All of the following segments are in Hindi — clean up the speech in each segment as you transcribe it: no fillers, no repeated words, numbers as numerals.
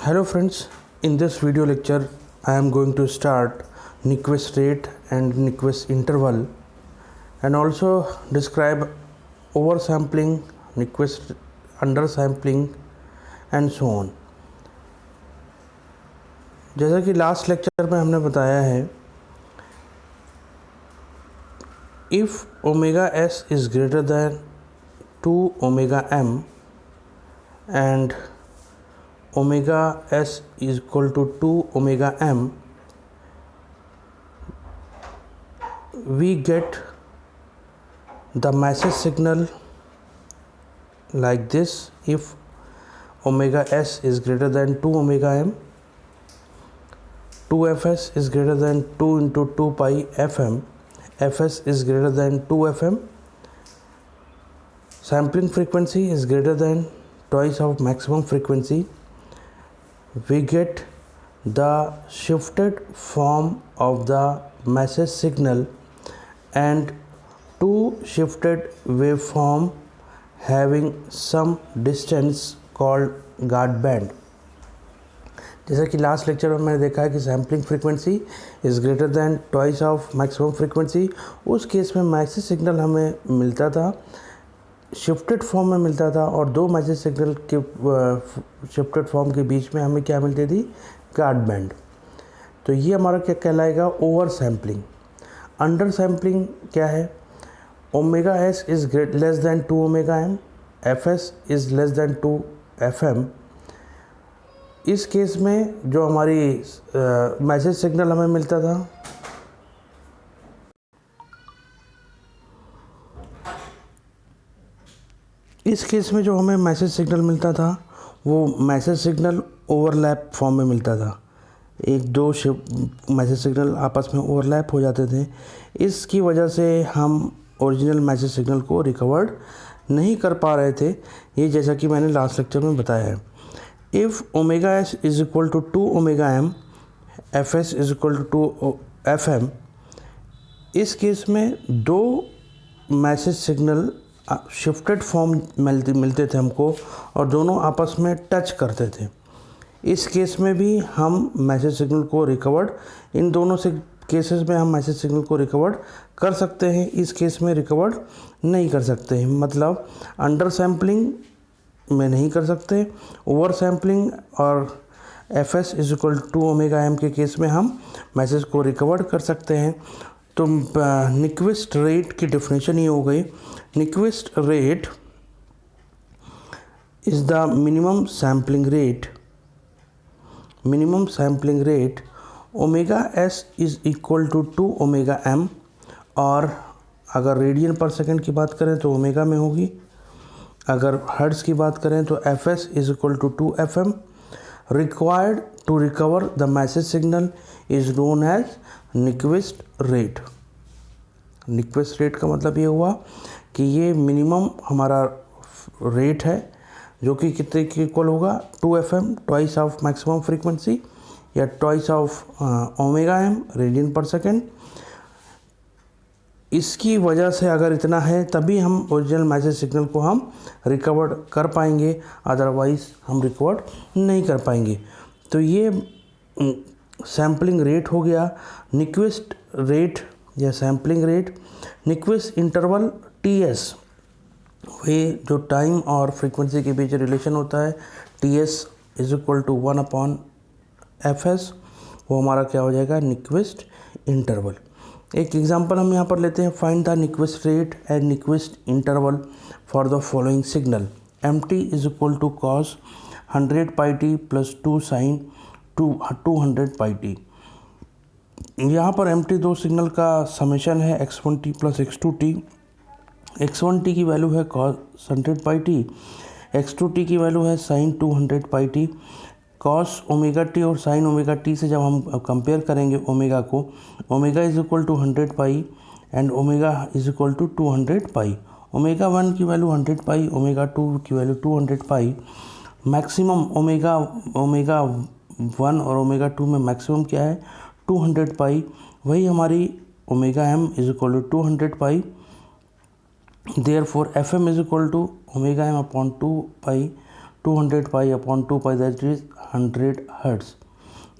Hello friends, in this video lecture I am going to start Nyquist rate and Nyquist interval and also describe oversampling, Nyquist undersampling and so on. जैसा कि लास्ट लेक्चर में हमने बताया है, if omega s is greater than 2 omega m and omega s is equal to 2 omega m, we get the message signal like this. If omega s is greater than 2 omega m, 2fs is greater than 2 into 2 pi fm, fs is greater than 2 fm, sampling frequency is greater than twice of maximum frequency, we get the shifted form of the message signal and two shifted waveform having some distance called guard band. जैसा कि लास्ट लेक्चर में मैंने देखा है कि sampling frequency is greater than twice of maximum frequency. उस केस में मैसेज सिग्नल हमें मिलता था, शिफ्टेड फॉर्म में मिलता था और दो मैसेज सिग्नल के शिफ्टेड फॉर्म के बीच में हमें क्या मिलती थी, गार्ड बैंड. तो ये हमारा क्या कहलाएगा, ओवर सैम्पलिंग. अंडर सैम्पलिंग क्या है, omega S is less than 2 omega M, F S is less than 2 F M. इस केस में जो हमारी मैसेज सिग्नल हमें मिलता था, इस केस में जो हमें मैसेज सिग्नल मिलता था वो मैसेज सिग्नल ओवरलैप फॉर्म में मिलता था. एक दो मैसेज सिग्नल आपस में ओवरलैप हो जाते थे. इसकी वजह से हम ओरिजिनल मैसेज सिग्नल को रिकवर्ड नहीं कर पा रहे थे. ये जैसा कि मैंने लास्ट लेक्चर में बताया है. If omega S is equal to 2 omega M, F S is equal to 2 F M, इस केस में दो मैसेज सिग्नल शिफ्टेड फॉर्म मिलते थे हमको और दोनों आपस में टच करते थे. इस केस में भी हम मैसेज सिग्नल को रिकवर्ड, इन दोनों से केसेस में हम मैसेज सिग्नल को रिकवर्ड कर सकते हैं. इस केस में रिकवर्ड नहीं कर सकते हैं, मतलब अंडर सैम्पलिंग में नहीं कर सकते. ओवर सैम्पलिंग और F S is equal to omega M के केस में हम मैसेज को रिकवर कर सकते हैं. तो न्यूक्विस्ट रेट की डेफिनेशन ये हो गई, Nyquist rate is the minimum sampling rate omega S is equal to 2 omega M, और अगर रेडियन पर सेकेंड की बात करें तो ओमेगा में होगी. अगर हर्ट्ज़ की बात करें तो F S is equal to 2 F M. Required to recover the message signal is known as Nyquist rate. Nyquist rate का मतलब ये हुआ कि ये मिनिमम हमारा रेट है जो कि कितने के इक्वल होगा, 2 F M, twice of maximum frequency या twice of omega M radian पर सेकेंड. इसकी वजह से अगर इतना है तभी हम ओरिजिनल मैसेज सिग्नल को हम रिकवर कर पाएंगे, अदरवाइज़ हम रिकवर नहीं कर पाएंगे. तो ये सैम्पलिंग रेट हो गया. न्यूक्विस्ट रेट या sampling rate. Nyquist interval T S, वही जो टाइम और फ्रीक्वेंसी के बीच रिलेशन होता है, T S is equal to 1 upon F S, वो हमारा क्या हो जाएगा, न्यूक्विस्ट इंटरवल. एक एग्जांपल हम यहाँ पर लेते हैं. Find the Nyquist rate and Nyquist interval for the following signal. M T is equal to cos 100 pi T plus 2 sine 200 pi T. यहाँ पर एम टी दो सिग्नल का समेशन है, x1t प्लस x2t. x1t की वैल्यू है cos 100 पाई टी, x2t की वैल्यू है sin 200 pi T. Cos omega T और साइन ओमेगा टी से जब हम कंपेयर करेंगे ओमेगा को, omega is equal to 100 pi and omega is equal to 200 pi. Omega 1 की वैल्यू 100 पाई, ओमेगा 2 की वैल्यू 200 पाई. मैक्सिमम ओमेगा 1 और ओमेगा 2 में मैक्सिमम क्या है, 200 पाई. वही हमारी omega M is equal to 200 pi. Therefore F M is equal to omega M upon 2 pi. 200 pi upon 2 pi that is 100 hertz.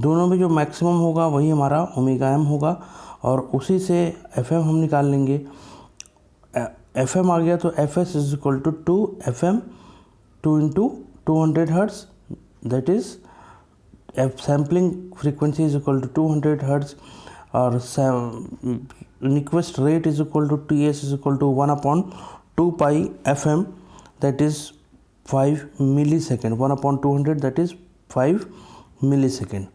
दोनों में जो मैक्सिमम होगा वही हमारा ओमेगा एम होगा, और उसी से एफ एम हम निकाल लेंगे। एफ एम आ गया तो F S is equal to 2 F M 2 into 200 hertz that is sampling frequency is equal to 200 hertz, और Nyquist rate is equal to T S is equal to 1 upon 2 pi F M that is 5 millisecond. 1 upon 200 that is 5 millisecond.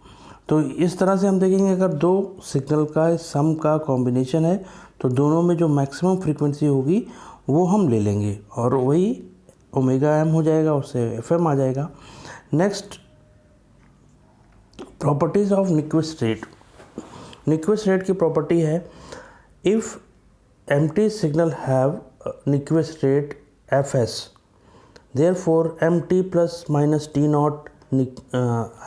तो इस तरह से हम देखेंगे अगर दो सिग्नल का सम का कॉम्बिनेशन है तो दोनों में जो मैक्सिमम फ्रीक्वेंसी होगी वो हम ले लेंगे, और वही ओमेगा एम हो जाएगा, उससे एफ एम आ जाएगा। Next, properties of Nyquist rate. Nyquist rate की प्रॉपर्टी है if empty signal have Nyquist rate F S therefore mt plus minus t naught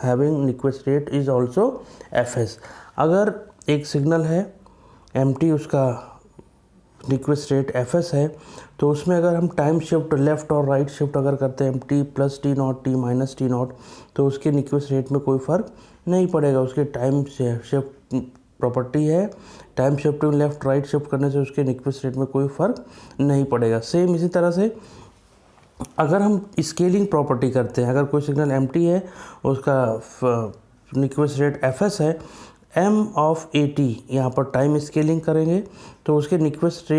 having Nyquist rate is also fs। अगर एक सिग्नल है mt, उसका निक्वेस्ट रेट fs है, तो उसमें अगर हम टाइम शिफ्ट लेफ़्ट और राइट शिफ्ट अगर करते हैं mt plus T not T minus T not, तो उसके निक्वेस्ट रेट में कोई फ़र्क नहीं पड़ेगा। उसके टाइम शिफ्ट प्रॉपर्टी है, time shifting left right shift करने से उसके निक्वेस्ट रेट में कोई फ़र्क नहीं पड़ेगा। सेम इसी तरह से अगर हम स्केलिंग प्रॉपर्टी करते हैं, अगर कोई सिग्नल एम्प्टी है उसका निक्वेस्ट रेट एफएस है, एम ऑफ ए टी यहाँ पर टाइम स्केलिंग करेंगे तो उसके निक्वेस्ट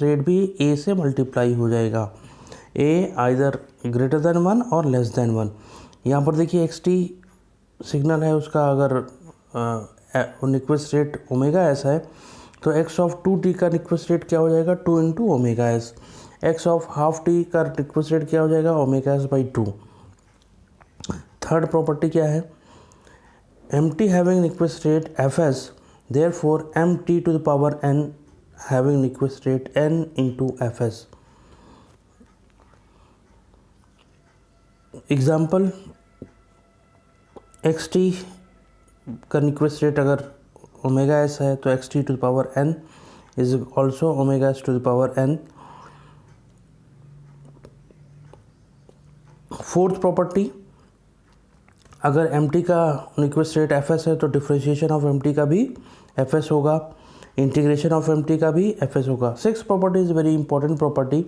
रेट भी ए से मल्टीप्लाई हो जाएगा। ए आइदर ग्रेटर देन 1 और लेस देन 1। यहाँ पर देखिए एक्स टी सिग्नल है, उसका अगर निक्वेस्ट रेट ओमेगा एस है तो एक्स ऑफ 2t का निक्वेस्ट रेट क्या हो जाएगा 2 into omega S. X of half T का निक्वेस्ट रेट क्या हो जाएगा omega S by 2। Third property क्या है, M T having Nyquist rate F S therefore M T to the power N having Nyquist rate N into F S. Example, X T का निक्वेस्ट रेट अगर ओमेगा एस है तो X T to the power N is also omega S to the power N. Fourth property, अगर एम टी का निक्वेस्ट रेट एफ एस है तो डिफ्रेंशिएशन ऑफ एम टी का भी एफ एस होगा, इंटीग्रेशन ऑफ एम टी का भी एफ एस होगा। Six property is very important property,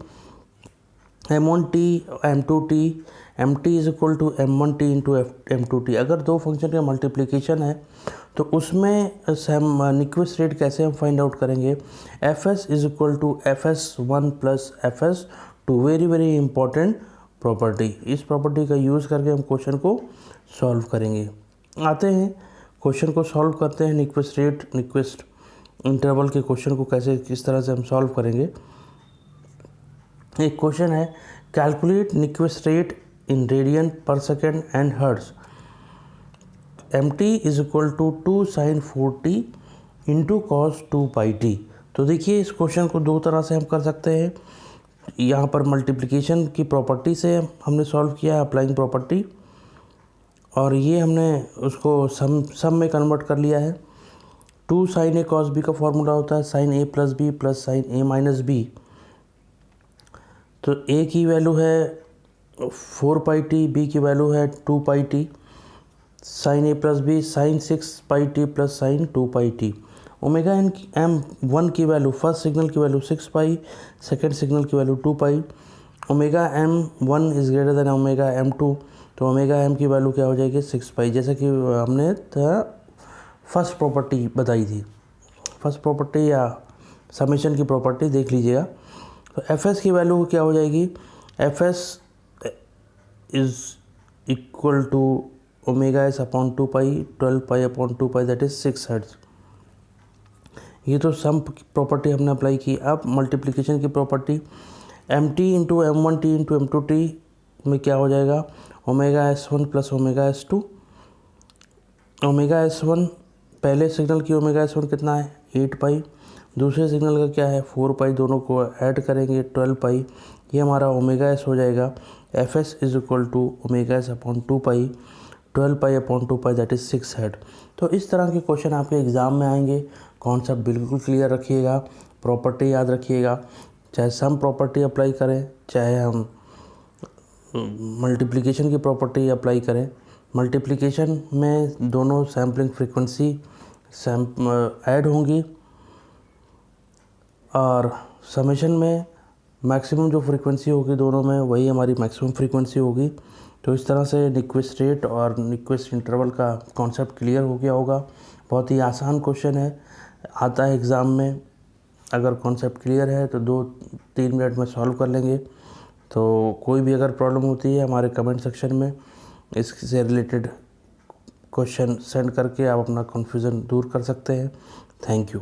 M one T M two T M T is equal to M one T into M two T. अगर दो फंक्शन का मल्टीप्लिकेशन है तो उसमें हम निक्वेस्ट रेट कैसे हम फाइंड आउट करेंगे, F S is equal to F S one plus F S two. Very very important property. इस प्रॉपर्टी का यूज़ करके हम क्वेश्चन को सॉल्व करेंगे। आते हैं क्वेश्चन को सॉल्व करते हैं, निक्वेस्ट रेट निक्वेस्ट इंटरवल के क्वेश्चन को कैसे किस तरह से हम सॉल्व करेंगे। एक क्वेश्चन है, calculate Nyquist rate in radian पर second and hertz. M T is equal to 2 sine 4t into cos 2 pi T. तो देखिए इस क्वेश्चन को दो तरह से हम कर सकते हैं। यहाँ पर मल्टीप्लिकेशन की प्रॉपर्टी से हमने सॉल्व किया है, अप्लाइंग प्रॉपर्टी, और ये हमने उसको सम में कन्वर्ट कर लिया है। 2 साइन ए कॉस बी का फॉर्मूला होता है sine A plus B plus sine A minus B. तो ए की वैल्यू है 4 पाई टी, बी की वैल्यू है 2 pi T, sine A plus B sine 6 pi T plus sine 2 pi T. Omega M one की वैल्यू, फर्स्ट सिग्नल की वैल्यू 6 पाई, सेकेंड सिग्नल की value 2 pi. Omega M one is greater than omega M two, तो ओमेगा एम की वैल्यू क्या हो जाएगी 6 पाई, जैसा कि हमने फर्स्ट प्रॉपर्टी बताई थी। फर्स्ट प्रॉपर्टी या समेशन की प्रॉपर्टी देख लीजिएगा। तो एफ एस की वैल्यू क्या हो जाएगी, F S is equal to omega S upon 2 pi 12 pi upon 2 pi that is 6 hertz. ये तो सम प्रॉपर्टी हमने अप्लाई की। अब मल्टीप्लिकेशन की property, M T into M one T into M two T में क्या हो जाएगा omega S one plus omega S two. Omega S one पहले सिग्नल की ओमेगा एस वन कितना है 8 पाई, दूसरे सिग्नल का क्या है 4 पाई, दोनों को ऐड करेंगे 12 पाई, ये हमारा ओमेगा एस हो जाएगा। F S is equal to omega S upon 2 pi 12 pi upon 2 pi that is 6 hertz. तो इस तरह के क्वेश्चन आपके एग्ज़ाम में आएंगे। कॉन्सेप्ट बिल्कुल क्लियर रखिएगा, प्रॉपर्टी याद रखिएगा, चाहे सम प्रॉपर्टी अप्लाई करें चाहे हम मल्टीप्लिकेशन की प्रॉपर्टी अप्लाई करें। मल्टीप्लिकेशन में दोनों सैम्पलिंग फ्रीक्वेंसी ऐड होंगी और समेशन में मैक्सिमम जो फ्रीक्वेंसी होगी दोनों में वही हमारी मैक्सिमम फ्रीक्वेंसी होगी। तो इस तरह से न्यूक्विस्ट रेट और न्यूक्विस्ट इंटरवल का कॉन्सेप्ट क्लियर हो गया होगा। बहुत ही आसान क्वेश्चन है, आता है एग्ज़ाम में। अगर कॉन्सेप्ट क्लियर है तो 2-3 मिनट में सॉल्व कर लेंगे। तो कोई भी अगर प्रॉब्लम होती है हमारे कमेंट सेक्शन में इससे रिलेटेड क्वेश्चन सेंड करके आप अपना कन्फ्यूज़न दूर कर सकते हैं। Thank you.